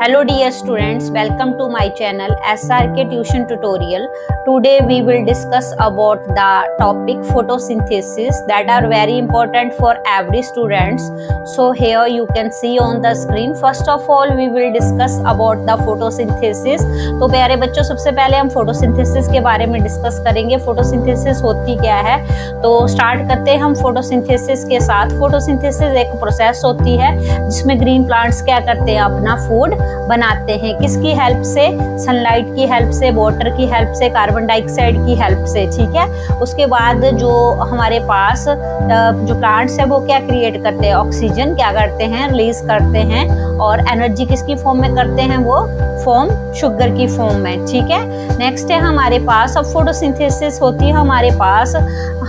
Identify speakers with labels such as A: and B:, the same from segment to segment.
A: Hello dear students, welcome to my channel SRK Tuition Tutorial. Today we will discuss about the topic photosynthesis that are very important for every students. So here you can see on the screen. First of all we will discuss about the photosynthesis. तो प्यारे बच्चों सबसे पहले हम photosynthesis के बारे में discuss करेंगे. photosynthesis होती क्या है, तो स्टार्ट करते हैं हम photosynthesis के साथ. photosynthesis एक प्रोसेस होती है जिसमें ग्रीन प्लांट्स क्या करते हैं, अपना फूड बनाते हैं. किसकी हेल्प से? सनलाइट की हेल्प से, वाटर की हेल्प से, कार्बन डाइऑक्साइड की हेल्प से. ठीक है. उसके बाद जो हमारे पास जो प्लांट्स है वो क्या क्रिएट करते हैं, ऑक्सीजन क्या करते हैं, रिलीज करते हैं. और एनर्जी किसकी फॉर्म में करते हैं, वो फॉर्म शुगर की फॉर्म में. ठीक है. नेक्स्ट है हमारे पास, अब फोटोसिंथेसिस होती है हमारे पास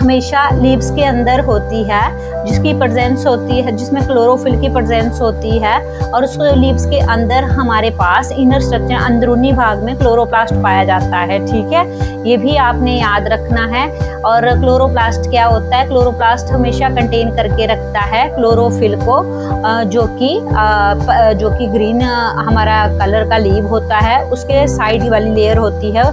A: हमेशा लीव्स के अंदर होती है, जिसकी प्रेजेंस होती है, जिसमें क्लोरोफिल की प्रेजेंस होती है. और उस लीव्स के अंदर हमारे पास इनर स्ट्रक्चर, अंदरूनी भाग में क्लोरोप्लास्ट पाया जाता है. ठीक है. ये भी आपने याद रखना है. और क्लोरोप्लास्ट क्या होता है, क्लोरोप्लास्ट हमेशा कंटेन करके रखता है क्लोरोफिल को, जो कि ग्रीन हमारा कलर का लीव होता है, उसके साइड वाली लेयर होती है,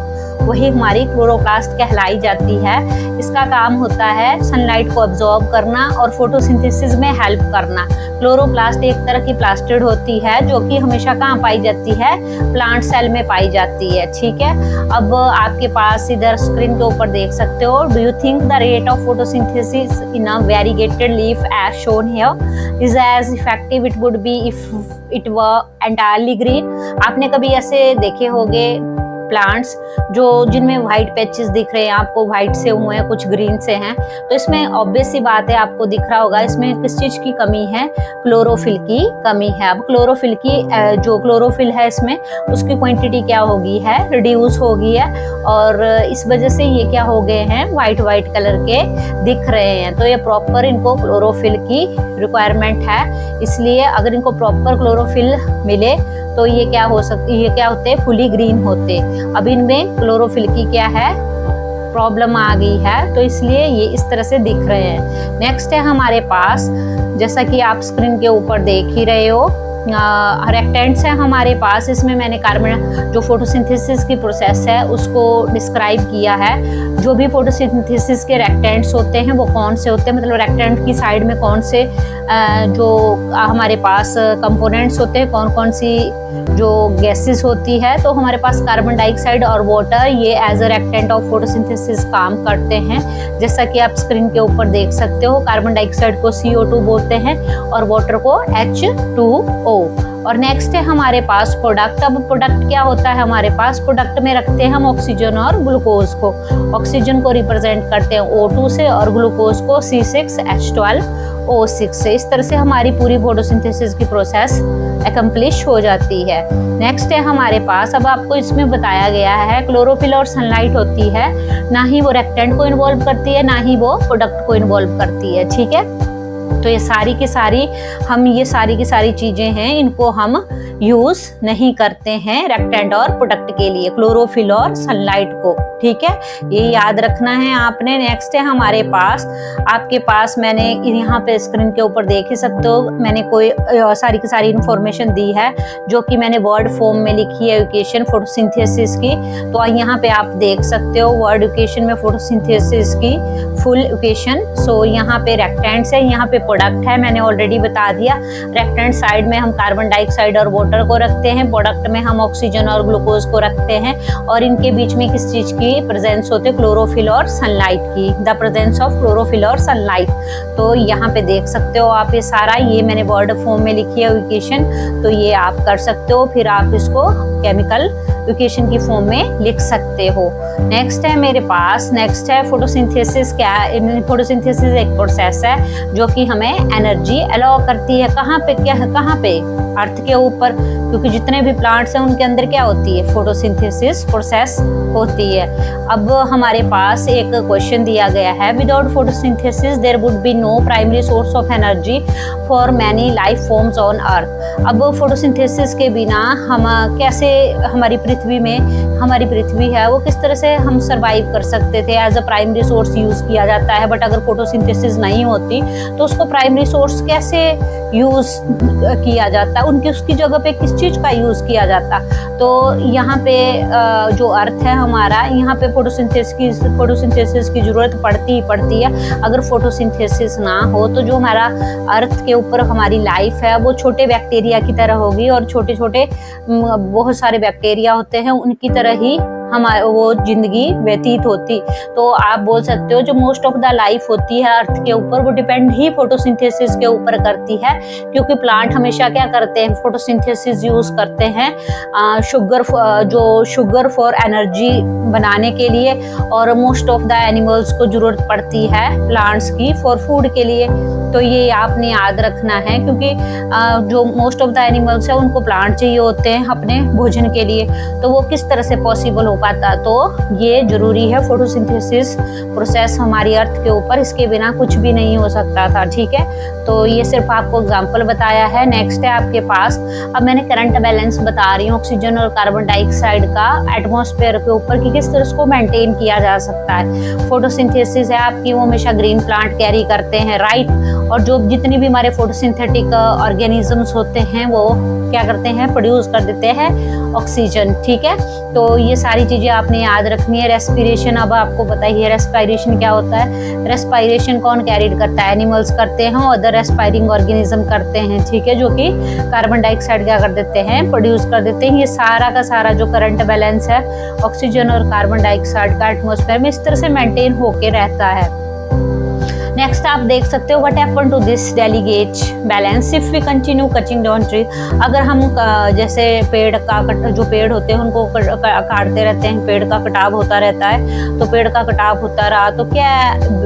A: वही हमारी क्लोरोप्लास्ट कहलाई जाती है. इसका काम होता है सनलाइट को अब्जॉर्ब करना और फोटोसिंथेसिस में हेल्प करना. क्लोरोप्लास्ट एक तरह की प्लास्टिड होती है जो कि हमेशा कहाँ पाई जाती है, प्लांट सेल में पाई जाती है. ठीक है. अब आपके पास इधर स्क्रीन के ऊपर देख सकते हो, do you think the rate of photosynthesis in a variegated leaf as shown here is as effective it would be if it were entirely green. आपने कभी ऐसे देखे होंगे प्लांट्स जो जिनमें व्हाइट पैचेस दिख रहे हैं आपको, व्हाइट से हुए हैं, कुछ ग्रीन से हैं. तो इसमें ऑब्वियस सी बात है, आपको दिख रहा होगा इसमें किस चीज़ की कमी है, क्लोरोफिल की कमी है. अब क्लोरोफिल की जो क्लोरोफिल है इसमें, उसकी क्वांटिटी क्या होगी है, रिड्यूस हो गई है. और इस वजह से ये क्या हो गए हैं, वाइट कलर के दिख रहे हैं. तो ये प्रॉपर इनको क्लोरोफिल की रिक्वायरमेंट है. इसलिए अगर इनको प्रॉपर क्लोरोफिल मिले तो ये क्या हो सकती, ये क्या होते हैं, फुली ग्रीन होते. अब इनमें क्लोरोफिल की क्या है, प्रॉब्लम आ गई है, तो इसलिए ये इस तरह से दिख रहे हैं. नेक्स्ट है हमारे पास, जैसा कि आप स्क्रीन के ऊपर देख ही रहे हो, रेक्टेंट्स है हमारे पास. इसमें मैंने कार्बन जो फोटोसिंथेसिस की प्रोसेस है उसको डिस्क्राइब किया है. जो भी फोटोसिंथेसिस के रेक्टेंट्स होते हैं वो कौन से होते हैं, मतलब रेक्टेंट की साइड में कौन से जो हमारे पास कंपोनेंट्स होते हैं, कौन कौन सी जो गैसेस होती है. तो हमारे पास कार्बन डाइऑक्साइड और वाटर ये as a reactant of photosynthesis काम करते हैं. जैसा कि आप स्क्रीन के ऊपर देख सकते हो, कार्बन डाइऑक्साइड को CO2 बोलते हैं और वाटर को H2O. और नेक्स्ट है हमारे पास प्रोडक्ट. अब प्रोडक्ट क्या होता है हमारे पास, प्रोडक्ट में रखते हैं हम ऑक्सीजन और ग्लूकोज को. ऑक्सीजन को रिप्रेजेंट करते हैं O2 से और ग्लूकोज को C6H12O6 से. इस तरह से हमारी पूरी फोटोसिंथेसिस की प्रोसेस एकम्प्लिश हो जाती है. नेक्स्ट है हमारे पास, अब आपको इसमें बताया गया है क्लोरोफिल और सनलाइट होती है, ना ही वो रेक्टेंट को इन्वॉल्व करती है, ना ही वो प्रोडक्ट को इन्वॉल्व करती है. ठीक है. तो ये सारी की सारी चीजें हैं, इनको हम यूज नहीं करते हैं रेक्टेंट और प्रोडक्ट के लिए, क्लोरोफिल और सनलाइट को. ठीक है. ये याद रखना है आपने. नेक्स्ट है हमारे पास, आपके पास मैंने यहाँ पे स्क्रीन के ऊपर देख ही सकते हो, मैंने कोई सारी की सारी इंफॉर्मेशन दी है जो कि मैंने वर्ड फॉर्म में लिखी है इक्वेशन फोटोसिंथेसिस की. तो यहाँ पे आप देख सकते हो वर्ड इक्वेशन में फोटोसिंथेसिस की फुल इक्वेशन. सो यहाँ पे रेक्टेंट्स है, यहाँ पे प्रोडक्ट है, मैंने ऑलरेडी बता दिया. रेक्टेंट साइड में हम कार्बन डाइऑक्साइड और वाटर को रखते हैं, प्रोडक्ट में हम ऑक्सीजन और ग्लूकोज को रखते हैं. और इनके बीच में किस चीज की प्रेजेंस होते, क्लोरोफिल और सनलाइट की, द प्रेजेंस ऑफ क्लोरोफिल और सनलाइट. तो यहाँ पे देख सकते हो आप, ये सारा ये मैंने वर्ड फॉर्म में लिखी है इक्वेशन, तो ये आप कर सकते हो. फिर आप इसको केमिकल इक्वेशन की फॉर्म में लिख सकते हो. नेक्स्ट है मेरे पास, नेक्स्ट है फोटोसिंथेसिस. क्या फोटोसिंथेसिस एक प्रोसेस है जो कि हमें एनर्जी अलाउ करती है. कहाँ पे, क्या है, कहाँ पे, अर्थ के ऊपर, क्योंकि जितने भी प्लांट्स हैं उनके अंदर क्या होती है, फोटोसिंथेसिस प्रोसेस होती है. अब हमारे पास एक क्वेश्चन दिया गया है, without photosynthesis there would be no primary source of energy for many life forms on earth. अब फोटोसिंथेसिस के बिना हम कैसे, हमारी पृथ्वी में हमारी पृथ्वी है वो किस तरह से हम सरवाइव कर सकते थे, as a primary source use किया जाता है। बट अगर फोटोसिंथेसिस नहीं होती तो उसको प्राइमरी सोर्स कैसे यूज़ किया जाता, उनकी उसकी जगह पे किस चीज़ का यूज़ किया जाता। तो यहाँ पे जो अर्थ है हमारा, यहाँ पे फोटोसिंथेसिस की ज़रूरत पड़ती है। अगर फोटोसिंथेसिस ना हो तो जो हमारा अर्थ के ऊपर हमारी लाइफ है वो छोटे बैक्टीरिया की तरह होगी, और छोटे छोटे बहुत सारे बैक्टीरिया होते हैं उनकी तरह ही वो जिंदगी व्यतीत होती। तो आप बोल सकते हो जो मोस्ट ऑफ द लाइफ होती है अर्थ के ऊपर वो डिपेंड ही फोटोसिंथेसिस के ऊपर करती है, क्योंकि प्लांट हमेशा क्या करते हैं, फोटोसिंथेसिस यूज करते हैं शुगर फॉर एनर्जी बनाने के लिए, और मोस्ट ऑफ द एनिमल्स को जरूरत पड़ती है प्लांट्स की फॉर फूड के लिए। तो ये आपने याद रखना है, क्योंकि जो मोस्ट ऑफ द एनिमल्स है उनको प्लांट चाहिए होते हैं अपने भोजन के लिए, तो वो किस तरह से पॉसिबल हो पाता। तो ये जरूरी है फोटोसिंथेसिस प्रोसेस हमारी अर्थ के ऊपर, इसके बिना कुछ भी नहीं हो सकता था। ठीक है, तो ये सिर्फ आपको एग्जांपल बताया है। नेक्स्ट है आपके पास, अब मैंने करंट बैलेंस बता रही हूँ ऑक्सीजन और कार्बन डाइऑक्साइड का एटमॉस्फेयर के ऊपर कि किस तरह इसको मेंटेन किया जा सकता है। फोटोसिंथेसिस है आपकी, वो हमेशा ग्रीन प्लांट कैरी करते हैं, राइट। और जो जितनी भी हमारे फोटोसिंथेटिक ऑर्गेनिजम्स होते हैं वो क्या करते हैं, प्रोड्यूस कर देते हैं ऑक्सीजन। ठीक है, तो ये सारी चीज़ें आपने याद रखनी है। रेस्पिरेशन, अब आपको पता ही है रेस्पिरेशन क्या होता है। रेस्पिरेशन कौन कैरिड करता है, एनिमल्स करते हैं, अदर रेस्पायरिंग ऑर्गेनिज्म करते हैं। ठीक है, जो कि कार्बन डाइऑक्साइड क्या कर देते हैं, प्रोड्यूस कर देते हैं। ये सारा का सारा जो करंट बैलेंस है ऑक्सीजन और कार्बन डाइऑक्साइड का एटमॉस्फेयर में इस तरह से मेंटेन होके रहता है। नेक्स्ट आप देख सकते हो what happen to this delicate balance if we continue cutting down tree. अगर हम जैसे पेड़ होते हैं उनको काटते रहते हैं, पेड़ का कटाव होता रहता है, तो पेड़ का कटाव होता रहा तो क्या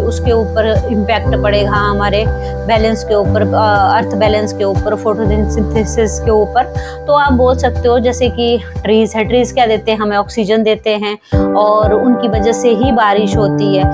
A: उसके ऊपर इम्पैक्ट पड़ेगा हमारे बैलेंस के ऊपर, अर्थ बैलेंस के ऊपर, फोटोसिंथेसिस के ऊपर। तो आप बोल सकते हो जैसे कि ट्रीज है, ट्रीज क्या देते हैं, हमें ऑक्सीजन देते हैं और उनकी वजह से ही बारिश होती है।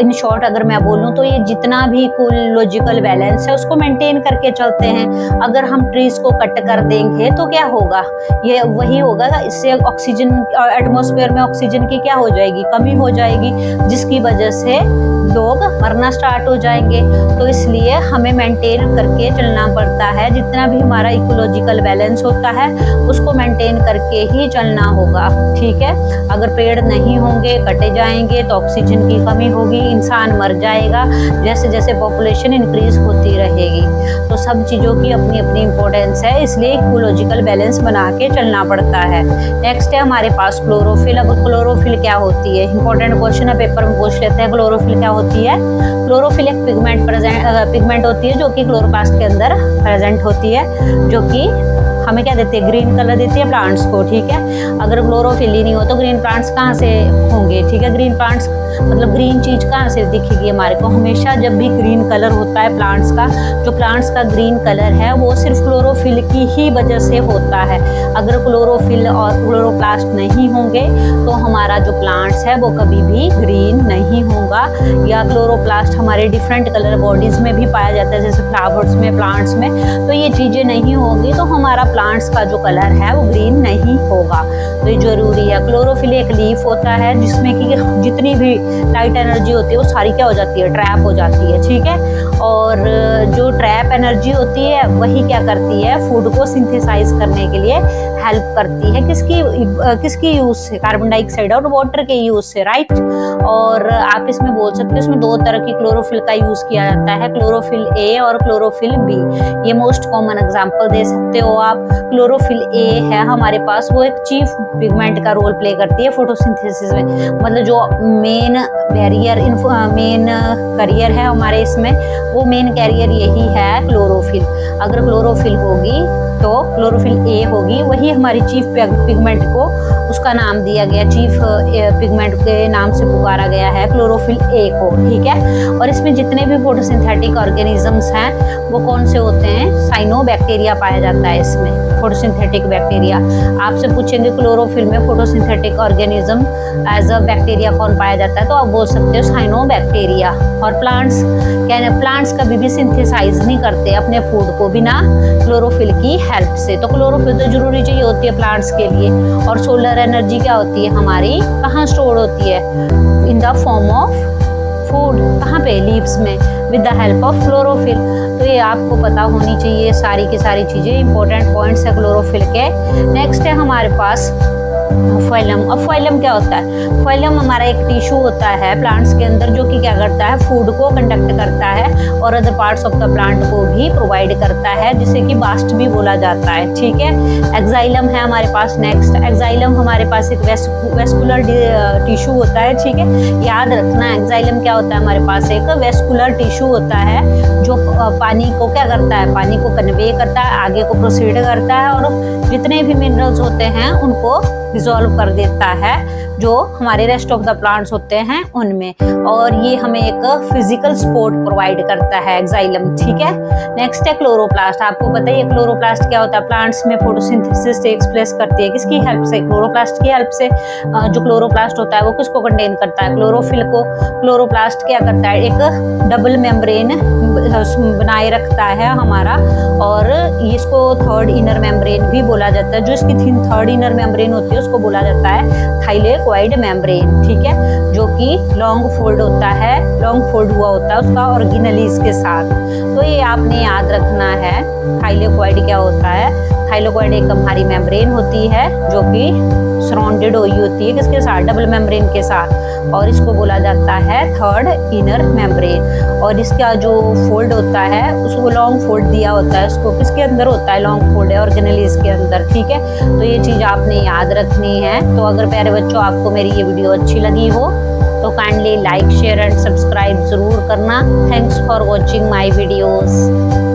A: इन शॉर्ट अगर मैं बोलूँ तो ये जितना भी इकोलॉजिकल बैलेंस है उसको मेंटेन करके चलते हैं। अगर हम ट्रीज को कट कर देंगे तो क्या होगा, ये वही होगा, इससे ऑक्सीजन एटमॉस्फेयर में ऑक्सीजन की क्या हो जाएगी, कमी हो जाएगी, जिसकी वजह से लोग मरना स्टार्ट हो जाएंगे। तो इसलिए हमें मेंटेन करके चलना पड़ता है, जितना भी हमारा इकोलॉजिकल बैलेंस होता है उसको मेंटेन करके ही चलना होगा। ठीक है, अगर पेड़ नहीं होंगे, कटे जाएंगे तो ऑक्सीजन की कमी होगी, इंसान मर जाएगा जैसे जैसे पॉपुलेशन इंक्रीज होती रहेगी। तो सब चीज़ों की अपनी अपनी इंपॉर्टेंस है, इसलिए इकोलॉजिकल बैलेंस बना के चलना पड़ता है। नेक्स्ट है हमारे पास क्लोरोफिल। अब क्लोरोफिल क्या होती है, इंपॉर्टेंट क्वेश्चन है, पेपर में पूछ लेते हैं। क्लोरोफिल क्या होती है? क्लोरोफिल एक पिगमेंट होती है जो कि क्लोरोप्लास्ट के अंदर प्रेजेंट होती है, जो कि हमें क्या देती है, ग्रीन कलर देती है प्लांट्स को। ठीक है, अगर क्लोरोफिल ही नहीं हो तो ग्रीन प्लांट्स कहाँ से होंगे। ठीक है, ग्रीन प्लांट्स मतलब ग्रीन चीज कहाँ से दिखेगी हमारे को, हमेशा जब भी ग्रीन कलर होता है प्लांट्स का, जो प्लांट्स का ग्रीन कलर है वो सिर्फ क्लोरोफिल की ही वजह से होता है। अगर क्लोरोफिल और क्लोरोप्लास्ट नहीं होंगे तो हमारा जो प्लांट्स है वो कभी भी ग्रीन नहीं होगा। या क्लोरोप्लास्ट हमारे डिफरेंट कलर बॉडीज में भी पाया जाता है, जैसे फ्लावर्स में, प्लांट्स में, तो ये चीजें नहीं होगी तो हमारा प्लांट्स का जो कलर है वो ग्रीन नहीं होगा। तो ये जरूरी है। क्लोरोफिल एक लीफ होता है जिसमें कि जितनी भी लाइट एनर्जी होती है वो सारी क्या हो जाती है, ट्रैप हो जाती है। ठीक है, और जो ट्रैप एनर्जी होती है वही क्या करती है, फूड को सिंथेसाइज करने के लिए हेल्प करती है। किसकी यूज से, कार्बन डाइऑक्साइड और वाटर के यूज से, राइट। और आप इसमें बोल सकते हो इसमें दो तरह की क्लोरोफिल का यूज किया जाता है, क्लोरोफिल ए और क्लोरोफिल बी। ये मोस्ट कॉमन एग्जांपल दे सकते हो आप। क्लोरोफिल ए है हमारे पास, वो एक चीफ पिगमेंट का रोल प्ले करती है फोटोसिंथेसिस में, मतलब जो मेन कैरियर है हमारे इसमें, वो मेन कैरियर यही है क्लोरोफिल। अगर क्लोरोफिल होगी तो क्लोरोफिल ए होगी, वही हमारी चीफ पिगमेंट को उसका नाम दिया गया, चीफ पिगमेंट के नाम से पुकारा गया है क्लोरोफिल ए को। ठीक है, और इसमें जितने भी फोटोसिंथेटिक ऑर्गेनिजम्स हैं वो कौन से होते हैं, साइनोबैक्टीरिया पाया जाता है इसमें, फोटोसिंथेटिक बैक्टीरिया। आपसे पूछेंगे क्लोरोफिल में photosynthetic organism as a bacteria कौन पाया जाता है, तो आप बोल सकते हो साइनोबैक्टीरिया। और प्लांट्स कभी भी सिंथेसाइज नहीं करते अपने फूड को बिना क्लोरोफिल की हेल्प से, तो क्लोरोफिल तो जरूरी चाहिए होती है प्लांट्स के लिए। और सोलर एनर्जी क्या होती है हमारी, कहाँ स्टोर होती है, in the form of food, कहाँ पे, लीव्स में, with the help of chlorophyll. तो ये आपको पता होनी चाहिए सारी की सारी चीज़ें, इंपॉर्टेंट पॉइंट्स है क्लोरोफिल के। नेक्स्ट है हमारे पास फाइलम। अब फाइलम क्या होता है, फाइलम हमारा एक टिश्यू होता है प्लांट्स के अंदर जो कि क्या करता है, फूड को कंडक्ट करता है और other parts of the plant को भी प्रोवाइड करता है, जिसे कि बास्ट भी बोला जाता है, ठीक है। एक्साइलम है हमारे पास। नेक्स्ट एक्साइलम हमारे पास एक वेस्कुलर टिश्यू होता है, ठीक है। याद रखना एक्साइलम क्या होता है, हमारे पास एक वेस्कुलर टिश्यू होता है जो पानी को क्या करता है, पानी को कन्वे करता है, आगे को प्रोसीड करता है और जितने भी मिनरल्स होते हैं उनको डिसॉल्व कर देता है, जो हमारे रेस्ट ऑफ द प्लांट्स होते हैं उनमें। और ये हमें एक फिजिकल सपोर्ट प्रोवाइड करता है एक्साइलम, ठीक है। नेक्स्ट है क्लोरोप्लास्ट। आपको पता ही है क्लोरोप्लास्ट क्या होता है, प्लांट्स में फोटोसिंथेसिस टेक्स प्लेस करती है, किसकी हेल्प से, क्लोरोप्लास्ट की हेल्प से। जो क्लोरोप्लास्ट होता है वो किसको कंटेन करता है, क्लोरोफिल को। क्लोरोप्लास्ट क्या करता है, एक डबल मेम्ब्रेन बनाए रखता है हमारा, और इसको थर्ड इनर मेम्ब्रेन भी बोला जाता है। जो इसकी थर्ड इनर मेम्ब्रेन होती है उसको बोला जाता है थाइलेकोइड मेम्ब्रेन, ठीक है, जो कि लॉन्ग फोल्ड होता है, लॉन्ग फोल्ड हुआ होता है उसका ऑर्गेनेलिस के साथ। तो ये आपने याद रखना है, थाइलेकोइड क्या होता है। थाइलेकोइड एक हमारी मेम्ब्रेन होती है जो कि सराउंडेड हुई होती है किसके साथ, डबल मेम्ब्रेन के साथ, और इसको बोला जाता है थर्ड इनर मेम्ब्रेन। और इसका जो फोल्ड होता है उसको लॉन्ग फोल्ड दिया होता है, उसको किसके अंदर होता है, लॉन्ग फोल्ड है ऑर्गेनेलिस के अंदर, ठीक है। तो ये चीज़ आपने याद रखनी है। तो अगर प्यारे बच्चों आपको मेरी ये वीडियो अच्छी लगी हो तो kindly like, share and subscribe ज़रूर करना। Thanks for watching my videos.